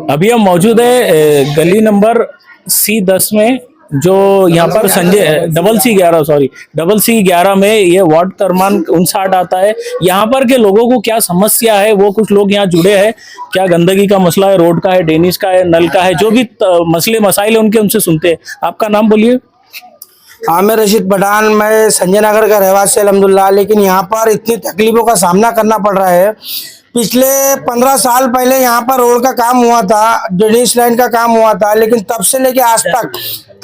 अभी हम मौजूद है गली नंबर C10 में, जो यहाँ पर संजय डबल सी 11 में ये वार्ड क्रमांक 59 आता है। यहाँ पर के लोगों को क्या समस्या है, वो कुछ लोग यहाँ जुड़े हैं। क्या गंदगी का मसला है, रोड का है, ड्रेनेज का है, नल का है, जो भी मसले मसाइल है उनके उनसे सुनते हैं। आपका नाम बोलिए। आमिर रशीद पठान, मैं संजय नगर का रहवासी अल्हम्दुलिल्लाह। लेकिन यहाँ पर इतनी तकलीफों का सामना करना पड़ रहा है। पिछले 15 साल पहले यहाँ पर रोड का काम हुआ था, ड्रेनेज लाइन का काम हुआ था, लेकिन तब से लेके आज तक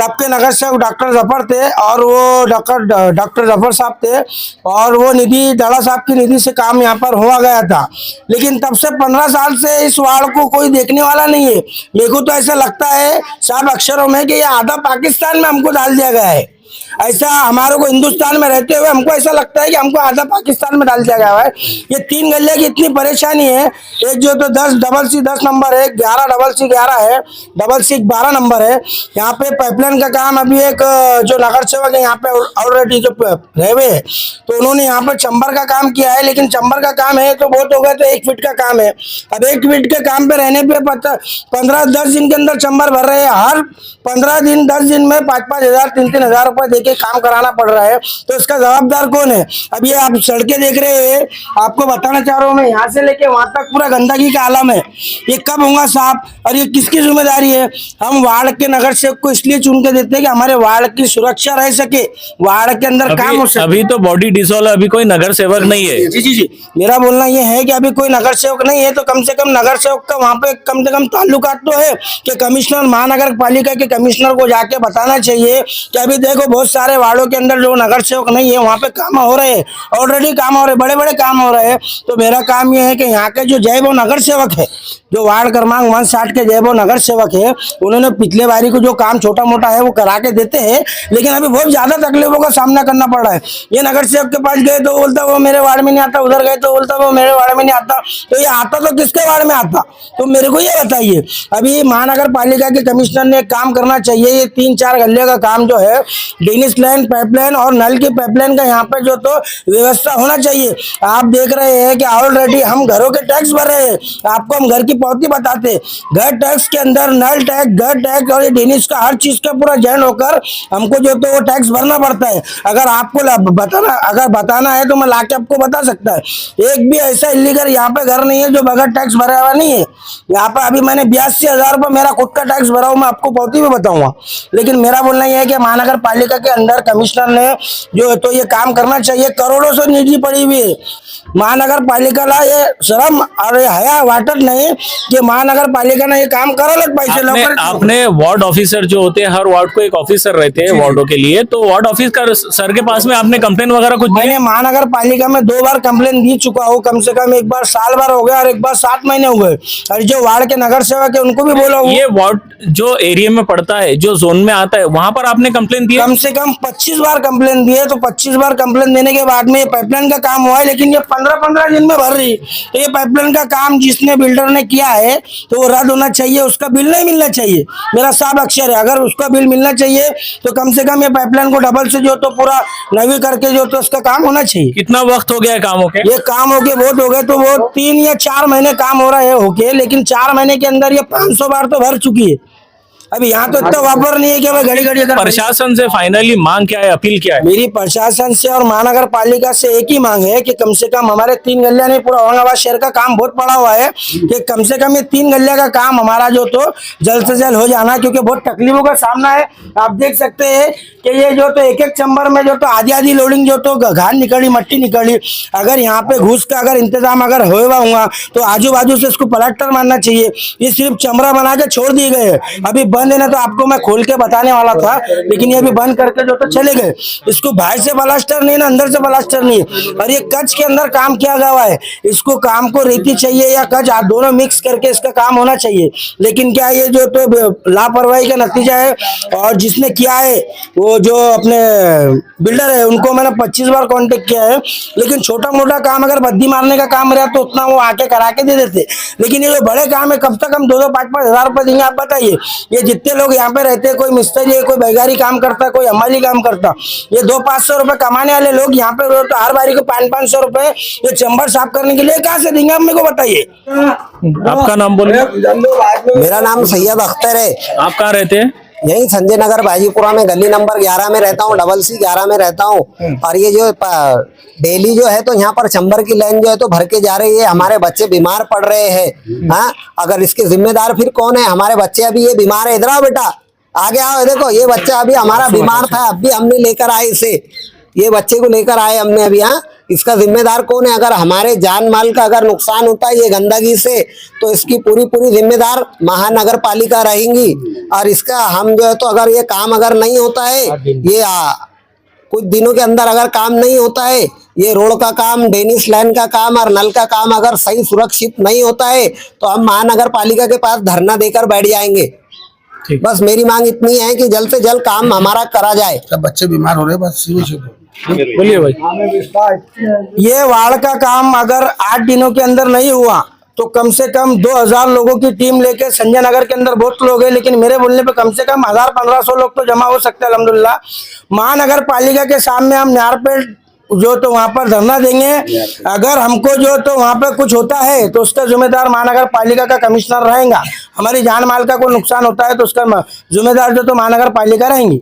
तब के नगर सेवक डॉक्टर जफर थे और वो डॉक्टर जफर साहब थे और वो निधि डाला साहब की निधि से काम यहाँ पर हुआ गया था। लेकिन तब से 15 साल से इस वार्ड को कोई देखने वाला नहीं है। मेरे को तो ऐसा लगता है साफ अक्षरों में कि ये आधा पाकिस्तान में हमको डाल दिया गया है। ऐसा हमारे को हिंदुस्तान में रहते हुए हमको ऐसा लगता है कि हमको आधा पाकिस्तान में डाल दिया गया है। ये 3 गलियां की इतनी परेशानी है। एक जो तो 10 नंबर है, 11 है, C 12 नंबर है। यहाँ पे पाइपलाइन का काम अभी एक जो नगर सेवक है यहाँ पे ऑलरेडी जो रहे हुए है, तो उन्होंने यहाँ पर चंबर का काम किया है। लेकिन चंबर का काम है तो बहुत हो गया, तो 1 फीट का काम है। अब 1 फीट के काम पे रहने पे 15-10 दिन के अंदर चंबर भर रहे हैं। हर 15 दिन 10 दिन में 5-5 हज़ार 3-3 हज़ार रुपए देके काम कराना पड़ रहा है। तो इसका जवाबदार कौन है? अब ये आप सड़कें देख रहे हैं, आपको बताना चाह रहा हूँ मैं, यहाँ से लेके वहां तक पूरा गंदगी का आलम है। ये कब होगा साहब, और ये किसकी जिम्मेदारी है? हम वार्ड के नगर सेवक को इसलिए चुन के देते हैं कि हमारे वार्ड की सुरक्षा रह सके, वार्ड के अंदर काम हो सके। अभी तो बॉडी डिसॉल्व, अभी कोई नगर सेवक नहीं है। जी, मेरा बोलना ये है कि अभी कोई नगर सेवक नहीं है, तो कम से कम नगर सेवक का वहाँ पे कम से कम ताल्लुकात तो है कि कमिश्नर, महानगर पालिका के कमिश्नर को जाके बताना चाहिए कि अभी देखो बहुत सारे वार्डों के अंदर जो नगर सेवक नहीं है वहाँ पे काम हो रहे हैं, ऑलरेडी काम हो रहे, बड़े बड़े काम हो रहे हैं। तो मेरा काम ये है कि यहाँ के जो जयबो नगर सेवक है, जो वार्ड क्रमांक 59 के जयबो नगर सेवक है, उन्होंने पिछले बारी को जो काम छोटा मोटा है वो करा के देते हैं। लेकिन अभी बहुत ज्यादा तकलीफों का सामना करना पड़ रहा है। ये नगर सेवक के पास गए तो बोलता वो मेरे वार्ड में नहीं आता, उधर गए तो बोलता वो मेरे वार्ड में नहीं आता। तो ये आता तो किसके वार्ड में आता? तो मेरे को ये बताइए। अभी महानगर पालिका के कमिश्नर ने काम करना चाहिए। ये 3-4 गलियों का काम जो है, ड्रेनेज लाइन, पाइपलाइन और नल की पाइपलाइन का यहाँ पे जो तो व्यवस्था होना चाहिए। आप देख रहे हैं कि ऑलरेडी हम घरों के टैक्स भर रहे हैं। आपको हम घर की पौती बताते, घर टैक्स के अंदर नल टैक्स, घर टैक्स और ड्रेनेज का हर चीज का पूरा जॉइन होकर हमको जो तो वो टैक्स भरना पड़ता है। अगर आपको बताना है तो मैं लाके आपको बता सकता है। एक भी ऐसा इलीगल यहाँ पे घर नहीं है जो बगैर टैक्स भरा हुआ नहीं है। यहाँ पे अभी मैंने 82,000 रुपये मेरा खुद का टैक्स भरा हूँ, मैं आपको पौती भी बताऊंगा। लेकिन मेरा बोलना यह है कि महानगर पालिका के अंदर कमिश्नर ने जो तो ये काम करना चाहिए। करोड़ों से निधि पड़ी हुई है महानगर पालिका ला, ये शर्म और हया वाटर नहीं कि महानगर पालिका ने ये काम करा लग पैसे लोग। आपने वार्ड ऑफिसर जो होते हैं, हर वार्ड को एक ऑफिसर रहते हैं वार्डों के लिए, तो वार्ड ऑफिसर सर के पास में आपने कंप्लेन वगैरह कुछ? मैंने महानगर पालिका में 2 बार कंप्लेन दी चुका हूँ। कम से कम एक बार साल भर हो गया और एक बार 7 महीने हो गए। और जो वार्ड के नगर सेवक है उनको भी बोला। ये वार्ड जो एरिया में पड़ता है, जो जोन में आता है, वहां पर आपने कंप्लेन दी? कम से कम 25 बार कंप्लेन दिए। तो 25 बार कंप्लेन देने के बाद में पाइपलाइन का काम हुआ है, लेकिन ये 15-15 दिन में भर रही। तो ये पाइपलाइन का काम जिसने बिल्डर ने किया है तो वो रद्द होना चाहिए, उसका बिल नहीं मिलना चाहिए। मेरा साफ अक्षर है, अगर उसका बिल मिलना चाहिए तो कम से कम ये पाइपलाइन को डबल से जो तो पूरा नवी करके जो तो उसका काम होना चाहिए। कितना वक्त हो गया है काम होके? ये काम होके बहुत हो गए, तो वो 3 या 4 महीने काम हो रहा है होके, लेकिन 4 महीने के अंदर ये 500 बार तो भर चुकी है। अभी यहाँ तो इतना वापर नहीं है कि भाई घड़ी प्रशासन से फाइनली मांग क्या है, अपील क्या है? मेरी प्रशासन से और महानगर पालिका से एक ही मांग है कि कम से कम हमारे 3 गलियां नहीं, पूरा औरंगाबाद शहर का काम बहुत पड़ा हुआ है कि कम से कम ये 3 गलियां का काम हमारा जो तो जल्द से जल्द हो जाना, क्योंकि बहुत तकलीफों का सामना है। आप देख सकते हैं कि ये जो तो एक चंबर में जो तो आधी लोडिंग जो तो घान निकली, मट्टी निकली। अगर यहाँ पे घुस का अगर इंतजाम अगर होगा तो आजू बाजू से इसको प्लास्टर मारना चाहिए। ये सिर्फ चमड़ा बना के छोड़ दिए गए। अभी बंद है ना, तो आपको मैं खोल के बताने वाला था, लेकिन ये अभी बंद करके जो तो चले गए। इसको बाहर से प्लास्टर नहीं ना, अंदर से प्लास्टर नहीं है। और ये कच के अंदर काम किया गया है। इसको काम को रेती चाहिए या कच, दोनों मिक्स करके इसका काम होना चाहिए। लेकिन क्या ये जो तो लापरवाही का नतीजा है। और जिसने किया है वो जो अपने बिल्डर है, उनको मैंने 25 बार कांटेक्ट किया है। लेकिन छोटा मोटा काम अगर बद्दी मारने का काम रहा तो उतना वो आके करा के दे देते। लेकिन ये जो बड़े काम है, कब तक हम 2-2, 5-5 हज़ार रुपए देंगे? आप बताइए। ये जितने लोग यहाँ पे रहते हैं, कोई मिस्त्री है, कोई बेगारी काम करता, कोई हमाली काम करता, ये 200-500 रुपए कमाने वाले लोग यहाँ पे तो हर बारी को 500-500 रुपए ये चैम्बर साफ करने के लिए कहाँ से देंगे, आप मेरे को बताइए। आपका नाम बोलिए। मेरा नाम सैयद अख्तर है। आप कहाँ रहते हैं? यही संजय नगर बाजीपुरा में गली नंबर 11 में रहता हूँ, डबल सी 11 में रहता हूँ। और ये जो डेली जो है तो यहाँ पर चंबर की लाइन जो है तो भर के जा रही है, हमारे बच्चे बीमार पड़ रहे हैं। हाँ, अगर इसके जिम्मेदार फिर कौन है? हमारे बच्चे अभी ये बीमार है, इधर आओ बेटा, आगे आओ, देखो ये बच्चा अभी हमारा बीमार था, अभी हमने लेकर आए इसे, ये बच्चे को लेकर आए हमने अभी। हाँ, इसका जिम्मेदार कौन है? अगर हमारे जान माल का अगर नुकसान होता है ये गंदगी से, तो इसकी पूरी जिम्मेदार महानगर पालिका रहेंगी। और इसका हम जो है तो अगर ये काम अगर नहीं होता है, ये कुछ दिनों के अंदर अगर काम नहीं होता है, ये रोड का काम, डेनिस लाइन का काम और नल का काम अगर सही सुरक्षित नहीं होता है, तो हम महानगर पालिका के पास धरना देकर बैठ जाएंगे। बस मेरी मांग इतनी है कि जल्द से जल्द काम हमारा करा जाए। सब बच्चे बीमार हो रहे हैं, बस बोलिए भाई। ये वार्ड का काम अगर 8 दिनों के अंदर नहीं हुआ तो कम से कम 2000 लोगों की टीम लेके, संजय नगर के अंदर बहुत लोग हैं, लेकिन मेरे बोलने पे कम से कम 1000-1500 लोग तो जमा हो सकते हैं अल्हम्दुलिल्लाह। महानगर पालिका के सामने हम न्यारपेट जो तो वहां पर धरना देंगे। अगर हमको जो तो वहां पर कुछ होता है तो उसका जिम्मेदार महानगर पालिका का कमिश्नर रहेगा। हमारी जान माल का कोई नुकसान होता है तो उसका जिम्मेदार जो तो महानगर पालिका रहेंगी।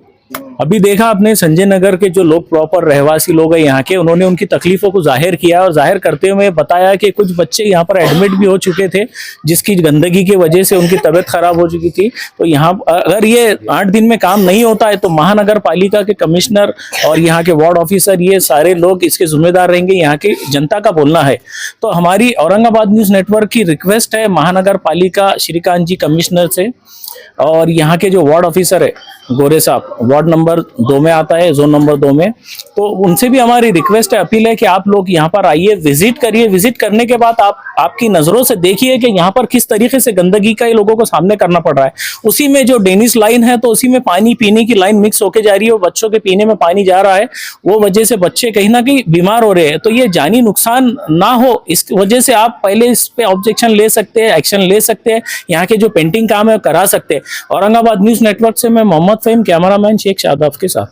अभी देखा आपने संजय नगर के जो लोग प्रॉपर रहवासी लोग हैं यहाँ के, उन्होंने उनकी तकलीफों को जाहिर किया और जाहिर करते हुए बताया कि कुछ बच्चे यहाँ पर एडमिट भी हो चुके थे जिसकी गंदगी की वजह से उनकी तबीयत खराब हो चुकी थी। तो यहाँ अगर ये 8 दिन में काम नहीं होता है तो महानगर पालिका के कमिश्नर और यहाँ के वार्ड ऑफिसर, ये सारे लोग इसके जिम्मेदार रहेंगे। यहाँ की जनता का बोलना है। तो हमारी औरंगाबाद न्यूज नेटवर्क की रिक्वेस्ट है महानगर पालिका श्रीकांत जी कमिश्नर से, और यहाँ के जो वार्ड ऑफिसर है गोरे साहब, वार्ड नंबर 2 में आता है, जोन नंबर 2 में, तो उनसे भी हमारी रिक्वेस्ट है, अपील है कि आप लोग यहाँ पर आइए, विजिट करिए। विजिट करने के बाद आपकी नजरों से देखिए कि यहाँ पर किस तरीके से गंदगी का ये लोगों को सामने करना पड़ रहा है। उसी में जो डेनिस लाइन है तो उसी में पानी पीने की लाइन मिक्स होके जा रही है, बच्चों के पीने में पानी जा रहा है, वो वजह से बच्चे कहीं ना कहीं बीमार हो रहे हैं। तो ये जानी नुकसान ना हो, इस वजह से आप पहले इस पे ऑब्जेक्शन ले सकते हैं, एक्शन ले सकते हैं, यहाँ के जो पेंटिंग काम है करा सकते हैं। औरंगाबाद न्यूज नेटवर्क से मैं मोहम्मद फहीम, कैमरामैन शेख शादाब के साथ।